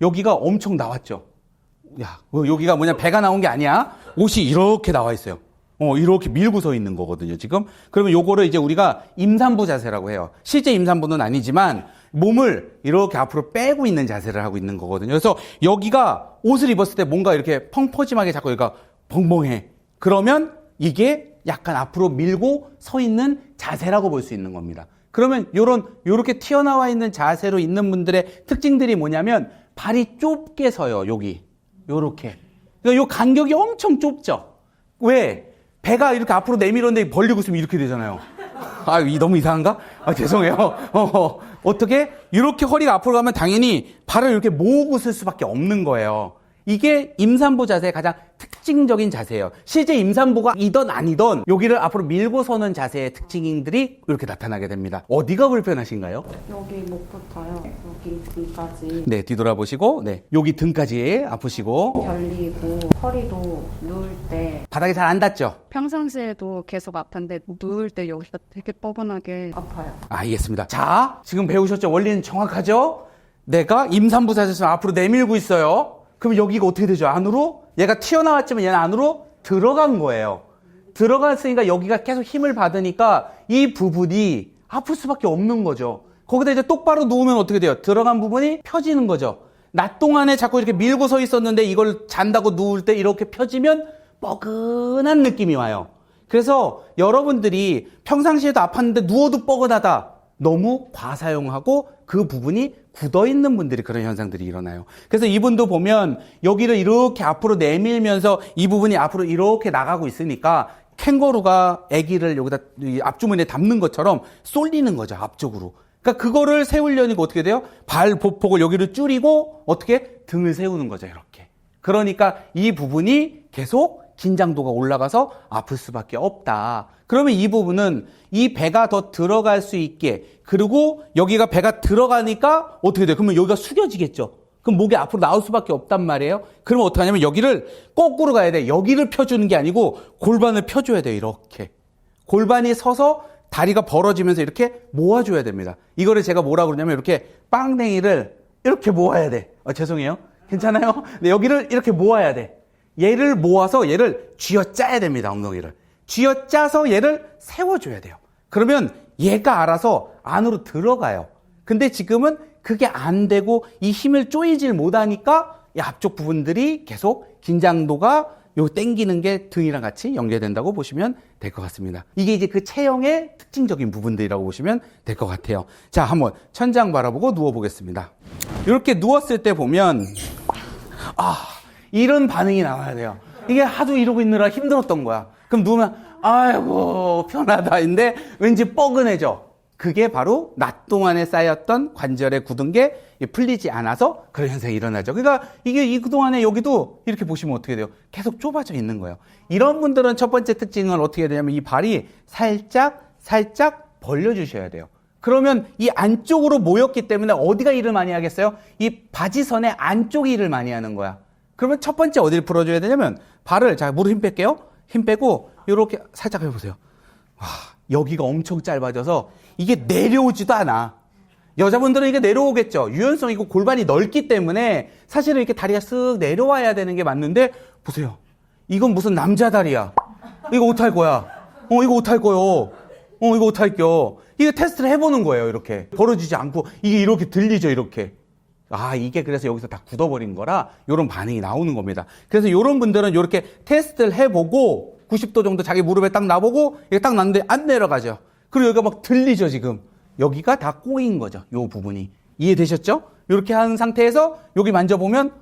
여기가 엄청 나왔죠. 야, 여기가 뭐냐, 배가 나온 게 아니야. 옷이 이렇게 나와 있어요. 이렇게 밀고 서 있는 거거든요, 지금. 그러면 요거를 이제 우리가 임산부 자세라고 해요. 실제 임산부는 아니지만 몸을 이렇게 앞으로 빼고 있는 자세를 하고 있는 거거든요. 그래서 여기가 옷을 입었을 때 뭔가 이렇게 펑퍼짐하게 자꾸 여기가 벙벙해. 그러면 이게 약간 앞으로 밀고 서 있는 자세라고 볼 수 있는 겁니다. 그러면 요렇게 튀어나와 있는 자세로 있는 분들의 특징들이 뭐냐면 발이 좁게 서요, 여기. 요렇게. 그러니까 요 간격이 엄청 좁죠? 왜? 배가 이렇게 앞으로 내밀었는데 벌리고 있으면 이렇게 되잖아요. 너무 이상한가? 죄송해요. 어떻게? 이렇게 허리가 앞으로 가면 당연히 발을 이렇게 모으고 쓸 수밖에 없는 거예요. 이게 임산부 자세의 가장 특징적인 자세예요. 실제 임산부가 이던 아니던 여기를 앞으로 밀고 서는 자세의 특징들이 이렇게 나타나게 됩니다. 어디가 불편하신가요? 여기 목부터요. 여기 등까지. 네, 뒤돌아보시고, 네, 여기 등까지 아프시고, 결리고 허리도 누울 때 바닥이 잘 안 닿죠? 평상시에도 계속 아픈데 누울 때 여기가 되게 뻐근하게 아파요. 알겠습니다. 자, 지금 배우셨죠? 원리는 정확하죠? 내가 임산부 자세에서 앞으로 내밀고 있어요. 그럼 여기가 어떻게 되죠? 안으로? 얘가 튀어나왔지만 얘는 안으로 들어간 거예요. 들어갔으니까 여기가 계속 힘을 받으니까 이 부분이 아플 수밖에 없는 거죠. 거기다 이제 똑바로 누우면 어떻게 돼요? 들어간 부분이 펴지는 거죠. 낮 동안에 자꾸 이렇게 밀고 서 있었는데 이걸 잔다고 누울 때 이렇게 펴지면 뻐근한 느낌이 와요. 그래서 여러분들이 평상시에도 아팠는데 누워도 뻐근하다. 너무 과사용하고 그 부분이 굳어있는 분들이 그런 현상들이 일어나요. 그래서 이분도 보면 여기를 이렇게 앞으로 내밀면서 이 부분이 앞으로 이렇게 나가고 있으니까 캥거루가 아기를 여기다 앞주머니에 담는 것처럼 쏠리는 거죠, 앞쪽으로. 그러니까 그거를 세우려니까 어떻게 돼요? 발 보폭을 여기를 줄이고 어떻게? 등을 세우는 거죠, 이렇게. 그러니까 이 부분이 계속 긴장도가 올라가서 아플 수밖에 없다. 그러면 이 부분은 이 배가 더 들어갈 수 있게, 그리고 여기가 배가 들어가니까 어떻게 돼요? 그러면 여기가 숙여지겠죠. 그럼 목이 앞으로 나올 수밖에 없단 말이에요. 그러면 어떻게 하냐면 여기를 거꾸로 가야 돼. 여기를 펴주는 게 아니고 골반을 펴줘야 돼요. 이렇게. 골반이 서서 다리가 벌어지면서 이렇게 모아줘야 됩니다. 이거를 제가 뭐라고 그러냐면 이렇게 빵댕이를 이렇게 모아야 돼. 죄송해요. 괜찮아요? 네, 여기를 이렇게 모아야 돼. 얘를 모아서 얘를 쥐어짜야 됩니다. 엉덩이를. 쥐어짜서 얘를 세워줘야 돼요. 그러면 얘가 알아서 안으로 들어가요. 근데 지금은 그게 안 되고 이 힘을 쪼이질 못하니까 이 앞쪽 부분들이 계속 긴장도가 요 땡기는 게 등이랑 같이 연결된다고 보시면 될 것 같습니다. 이게 이제 그 체형의 특징적인 부분들이라고 보시면 될 것 같아요. 자, 한번 천장 바라보고 누워보겠습니다. 이렇게 누웠을 때 보면 이런 반응이 나와야 돼요. 이게 하도 이러고 있느라 힘들었던 거야. 그럼 누우면 아이고 편하다인데 왠지 뻐근해져. 그게 바로 낮 동안에 쌓였던 관절에 굳은 게 풀리지 않아서 그런 현상이 일어나죠. 그러니까 이게 그동안에 여기도 이렇게 보시면 어떻게 돼요? 계속 좁아져 있는 거예요. 이런 분들은 첫 번째 특징은 어떻게 되냐면 이 발이 살짝 벌려주셔야 돼요. 그러면 이 안쪽으로 모였기 때문에 어디가 일을 많이 하겠어요? 이 바지선의 안쪽이 일을 많이 하는 거야. 그러면 첫 번째 어디를 풀어줘야 되냐면 발을, 자, 무릎 힘 뺄게요. 힘 빼고 이렇게 살짝 해보세요. 여기가 엄청 짧아져서 이게 내려오지도 않아. 여자분들은 이게 내려오겠죠. 유연성이고 골반이 넓기 때문에 사실은 이렇게 다리가 쓱 내려와야 되는 게 맞는데 보세요. 이건 무슨 남자 다리야. 이거 어떡할 거야? 이거 어떡할 거요? 이거 어떡할 겨? 이거 테스트를 해보는 거예요. 이렇게 벌어지지 않고 이게 이렇게 들리죠. 이렇게. 이게 그래서 여기서 다 굳어버린 거라 이런 반응이 나오는 겁니다. 그래서 이런 분들은 이렇게 테스트를 해보고 90도 정도 자기 무릎에 딱 놔보고 이게 딱 놨는데 안 내려가죠. 그리고 여기가 막 들리죠. 지금 여기가 다 꼬인 거죠. 이 부분이 이해되셨죠? 이렇게 한 상태에서 여기 만져보면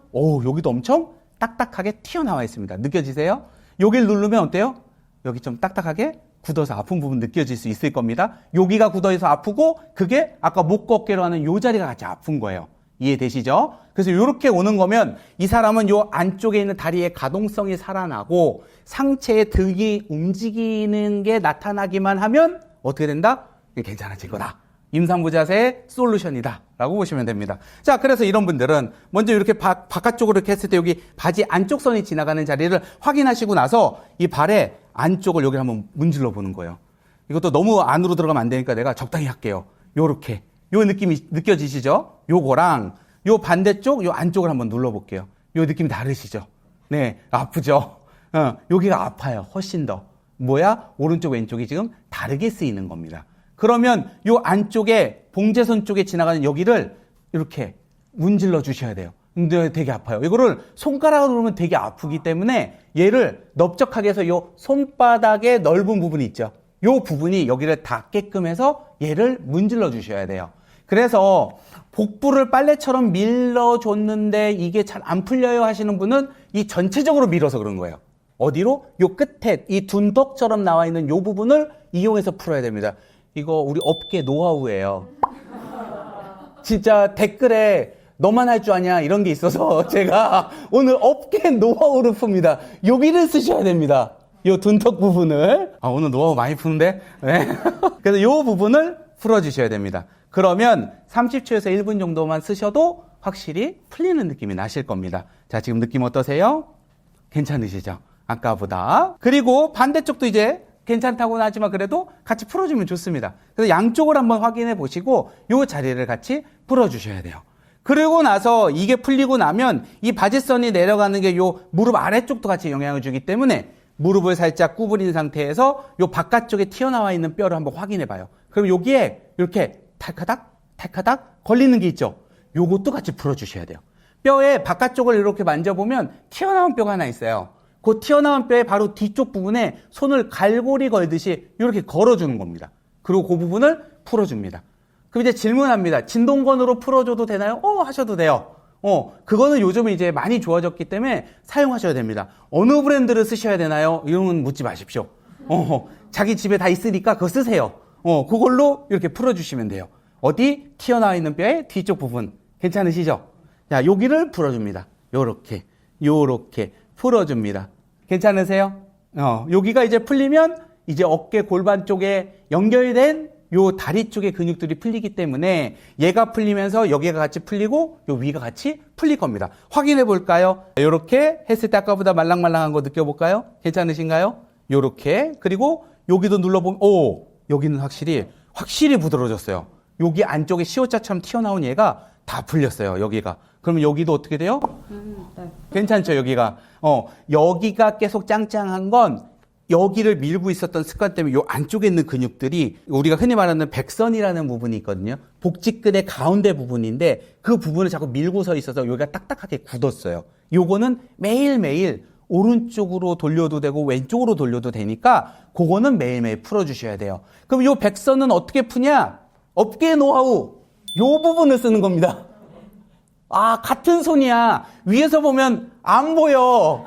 여기도 엄청 딱딱하게 튀어나와 있습니다. 느껴지세요? 여기를 누르면 어때요? 여기 좀 딱딱하게 굳어서 아픈 부분 느껴질 수 있을 겁니다. 여기가 굳어서 아프고 그게 아까 목 어깨로 하는 요 자리가 같이 아픈 거예요. 이해되시죠? 그래서 이렇게 오는 거면 이 사람은 요 안쪽에 있는 다리의 가동성이 살아나고 상체의 등이 움직이는 게 나타나기만 하면 어떻게 된다? 괜찮아질 거다. 임산부 자세의 솔루션이다 라고 보시면 됩니다. 자, 그래서 이런 분들은 먼저 이렇게 바깥쪽으로 이렇게 했을 때 여기 바지 안쪽 선이 지나가는 자리를 확인하시고 나서 이 발의 안쪽을 여기 한번 문질러 보는 거예요. 이것도 너무 안으로 들어가면 안 되니까 내가 적당히 할게요. 요렇게. 요 느낌이 느껴지시죠? 요거랑 요 반대쪽, 요 안쪽을 한번 눌러볼게요. 요 느낌이 다르시죠? 네, 아프죠? 여기가 아파요. 훨씬 더. 뭐야? 오른쪽, 왼쪽이 지금 다르게 쓰이는 겁니다. 그러면 요 안쪽에, 봉제선 쪽에 지나가는 여기를 이렇게 문질러 주셔야 돼요. 근데 되게 아파요. 이거를 손가락으로 누르면 되게 아프기 때문에 얘를 넓적하게 해서 요 손바닥의 넓은 부분이 있죠. 요 부분이 여기를 닿게끔 해서 얘를 문질러 주셔야 돼요. 그래서 복부를 빨래처럼 밀어줬는데 이게 잘 안 풀려요 하시는 분은 이 전체적으로 밀어서 그런 거예요. 어디로? 요 끝에 이 둔덕처럼 나와 있는 요 부분을 이용해서 풀어야 됩니다. 이거 우리 업계 노하우예요. 진짜 댓글에 너만 할 줄 아냐 이런 게 있어서 제가 오늘 업계 노하우를 풉니다. 여기를 쓰셔야 됩니다. 요 둔덕 부분을. 오늘 노하우 많이 푸는데? 네. 그래서 요 부분을 풀어주셔야 됩니다. 그러면 30초에서 1분 정도만 쓰셔도 확실히 풀리는 느낌이 나실 겁니다. 자, 지금 느낌 어떠세요? 괜찮으시죠? 아까보다. 그리고 반대쪽도 이제 괜찮다고는 하지만 그래도 같이 풀어주면 좋습니다. 그래서 양쪽을 한번 확인해 보시고 요 자리를 같이 풀어주셔야 돼요. 그리고 나서 이게 풀리고 나면 이 바지선이 내려가는 게 요 무릎 아래쪽도 같이 영향을 주기 때문에 무릎을 살짝 구부린 상태에서 요 바깥쪽에 튀어나와 있는 뼈를 한번 확인해 봐요. 그럼 여기에 이렇게 탈카닥 걸리는 게 있죠. 요것도 같이 풀어주셔야 돼요. 뼈의 바깥쪽을 이렇게 만져보면 튀어나온 뼈가 하나 있어요. 그 튀어나온 뼈의 바로 뒤쪽 부분에 손을 갈고리 걸듯이 이렇게 걸어주는 겁니다. 그리고 그 부분을 풀어줍니다. 그럼 이제 질문합니다. 진동건으로 풀어줘도 되나요? 하셔도 돼요. 그거는 요즘은 이제 많이 좋아졌기 때문에 사용하셔야 됩니다. 어느 브랜드를 쓰셔야 되나요? 이런 건 묻지 마십시오. 자기 집에 다 있으니까 그거 쓰세요. 그걸로 이렇게 풀어주시면 돼요. 어디? 튀어나와 있는 뼈의 뒤쪽 부분. 괜찮으시죠? 자, 여기를 풀어줍니다. 요렇게 풀어줍니다. 괜찮으세요? 여기가 이제 풀리면 이제 어깨 골반 쪽에 연결된 요 다리 쪽의 근육들이 풀리기 때문에 얘가 풀리면서 여기가 같이 풀리고 요 위가 같이 풀릴 겁니다. 확인해 볼까요? 요렇게 했을 때 아까보다 말랑말랑한 거 느껴볼까요? 괜찮으신가요? 요렇게. 그리고 여기도 눌러보면 여기는 확실히 부드러워졌어요. 여기 안쪽에 시옷자처럼 튀어나온 얘가 다 풀렸어요. 여기가. 그러면 여기도 어떻게 돼요? 네. 괜찮죠, 여기가. 여기가 계속 짱짱한 건 여기를 밀고 있었던 습관 때문에 요 안쪽에 있는 근육들이 우리가 흔히 말하는 백선이라는 부분이 있거든요. 복직근의 가운데 부분인데 그 부분을 자꾸 밀고 서 있어서 여기가 딱딱하게 굳었어요. 요거는 매일매일 오른쪽으로 돌려도 되고 왼쪽으로 돌려도 되니까 그거는 매일매일 풀어주셔야 돼요. 그럼 요 백선은 어떻게 푸냐? 업계 노하우. 요 부분을 쓰는 겁니다. 같은 손이야. 위에서 보면 안 보여.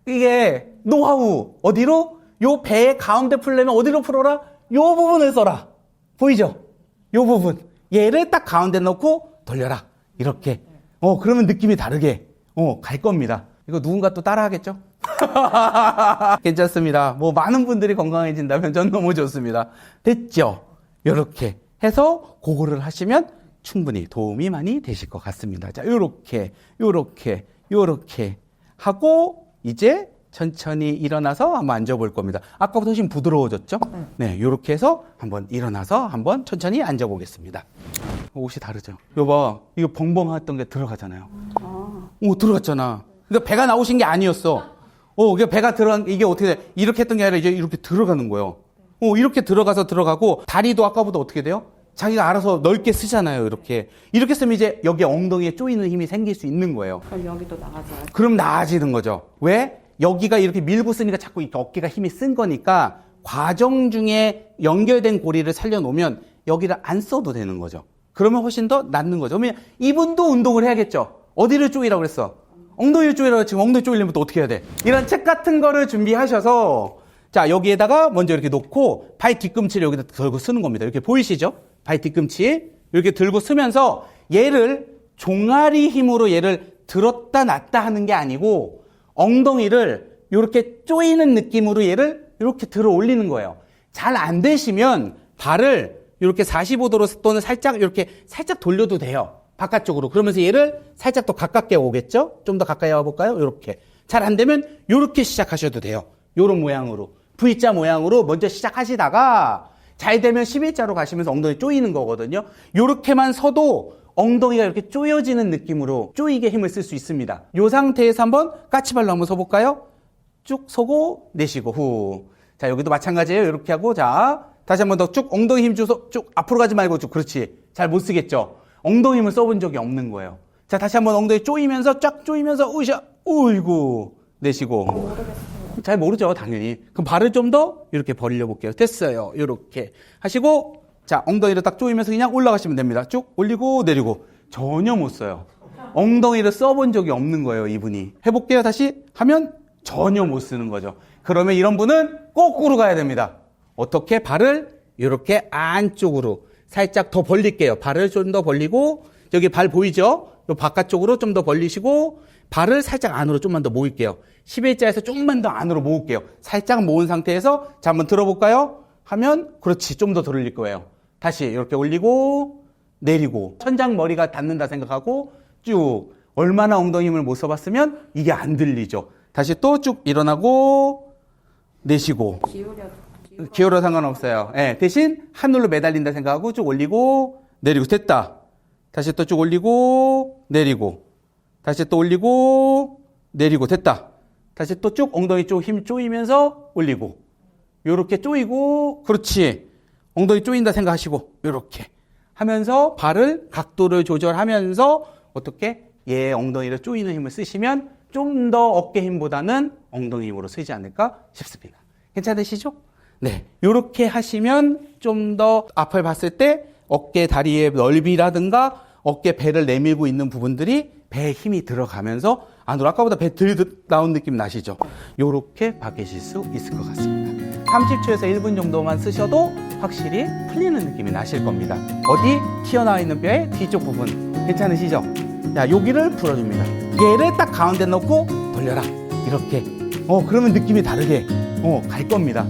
이게 노하우. 어디로? 요 배의 가운데 풀려면 어디로 풀어라? 요 부분을 써라. 보이죠? 요 부분. 얘를 딱 가운데 넣고 돌려라. 이렇게. 그러면 느낌이 다르게, 갈 겁니다. 이거 누군가 또 따라 하겠죠? 괜찮습니다. 뭐 많은 분들이 건강해진다면 전 너무 좋습니다. 됐죠? 요렇게 해서 그거를 하시면 충분히 도움이 많이 되실 것 같습니다. 자, 요렇게 하고 이제 천천히 일어나서 한번 앉아볼 겁니다. 아까보다 훨씬 부드러워졌죠? 네, 요렇게 해서 한번 일어나서 한번 천천히 앉아보겠습니다. 옷이 다르죠? 여봐, 이거 벙벙했던 게 들어가잖아요. 들어갔잖아. 그러니까 배가 나오신 게 아니었어. 그러니까 배가 들어간, 이게 어떻게 돼? 이렇게 했던 게 아니라 이제 이렇게 들어가는 거예요. 이렇게 들어가고, 다리도 아까보다 어떻게 돼요? 자기가 알아서 넓게 쓰잖아요, 이렇게. 이렇게 쓰면 이제 여기 엉덩이에 쪼이는 힘이 생길 수 있는 거예요. 그럼 여기도 나가져요. 그럼 나아지는 거죠. 왜? 여기가 이렇게 밀고 쓰니까 자꾸 이렇게 어깨가 힘이 쓴 거니까 과정 중에 연결된 고리를 살려놓으면 여기를 안 써도 되는 거죠. 그러면 훨씬 더 낫는 거죠. 그러면 이분도 운동을 해야겠죠. 어디를 쪼이라고 그랬어? 엉덩이를 쪼이라고 했지. 엉덩이 쪼이려면 또 어떻게 해야 돼? 이런 책 같은 거를 준비하셔서 자, 여기에다가 먼저 이렇게 놓고 발 뒤꿈치를 여기다 들고 쓰는 겁니다. 이렇게 보이시죠? 발 뒤꿈치 이렇게 들고 쓰면서 얘를 종아리 힘으로 얘를 들었다 놨다 하는 게 아니고 엉덩이를 이렇게 쪼이는 느낌으로 얘를 이렇게 들어 올리는 거예요. 잘 안 되시면 발을 이렇게 45도로 또는 이렇게 살짝 돌려도 돼요. 바깥쪽으로. 그러면서 얘를 살짝 더 가깝게 오겠죠? 좀 더 가까이 와볼까요? 이렇게. 잘 안 되면 이렇게 시작하셔도 돼요. 이런 모양으로. V자 모양으로 먼저 시작하시다가 잘 되면 11자로 가시면서 엉덩이 쪼이는 거거든요. 이렇게만 서도 엉덩이가 이렇게 조여지는 느낌으로 조이게 힘을 쓸 수 있습니다. 이 상태에서 한번 까치발로 한번 서볼까요? 쭉 서고 내쉬고 후. 자, 여기도 마찬가지예요. 이렇게 하고 자, 다시 한번 더 쭉 엉덩이 힘 줘서 쭉 앞으로 가지 말고 쭉. 그렇지. 잘 못 쓰겠죠. 엉덩이 힘을 써본 적이 없는 거예요. 자, 다시 한번 엉덩이 조이면서 쫙 조이면서 으쌰. 어이구. 내쉬고. 잘 모르죠, 당연히. 그럼 발을 좀 더 이렇게 벌려 볼게요. 됐어요. 이렇게 하시고 자, 엉덩이를 딱 조이면서 그냥 올라가시면 됩니다. 쭉 올리고 내리고. 전혀 못 써요. 엉덩이를 써본 적이 없는 거예요, 이분이. 해볼게요. 다시 하면 전혀 못 쓰는 거죠. 그러면 이런 분은 거꾸로 가야 됩니다. 어떻게? 발을 이렇게 안쪽으로 살짝 더 벌릴게요. 발을 좀 더 벌리고 여기 발 보이죠? 요 바깥쪽으로 좀 더 벌리시고 발을 살짝 안으로 좀만 더 모을게요. 11자에서 조금만 더 안으로 모을게요. 살짝 모은 상태에서 자, 한번 들어볼까요? 하면 그렇지. 좀 더 들릴 거예요. 다시 이렇게 올리고 내리고 천장 머리가 닿는다 생각하고 쭉. 얼마나 엉덩이 힘을 못 써봤으면 이게 안 들리죠. 다시 또 쭉 일어나고 내쉬고. 기울여 상관없어요. 네, 대신 하늘로 매달린다 생각하고 쭉 올리고 내리고. 됐다. 다시 또 쭉 올리고 내리고. 다시 또 올리고 내리고. 됐다. 다시 또 쭉 엉덩이 쪽 힘 조이면서 올리고. 요렇게 조이고. 그렇지. 엉덩이 조인다 생각하시고 요렇게 하면서 발을 각도를 조절하면서 어떻게 얘 엉덩이를 조이는 힘을 쓰시면 좀 더 어깨 힘보다는 엉덩이 힘으로 쓰지 않을까 싶습니다. 괜찮으시죠? 네, 요렇게 하시면 좀 더 앞을 봤을 때 어깨 다리의 넓이라든가 어깨 배를 내밀고 있는 부분들이 배에 힘이 들어가면서 안으로 아까보다 배 들 나온 느낌 나시죠? 요렇게 바뀌실 수 있을 것 같습니다. 30초에서 1분 정도만 쓰셔도 확실히 풀리는 느낌이 나실 겁니다. 어디? 튀어나와 있는 뼈의 뒤쪽 부분. 괜찮으시죠? 자, 여기를 풀어줍니다. 얘를 딱 가운데 넣고 돌려라. 이렇게. 그러면 느낌이 다르게 갈 겁니다.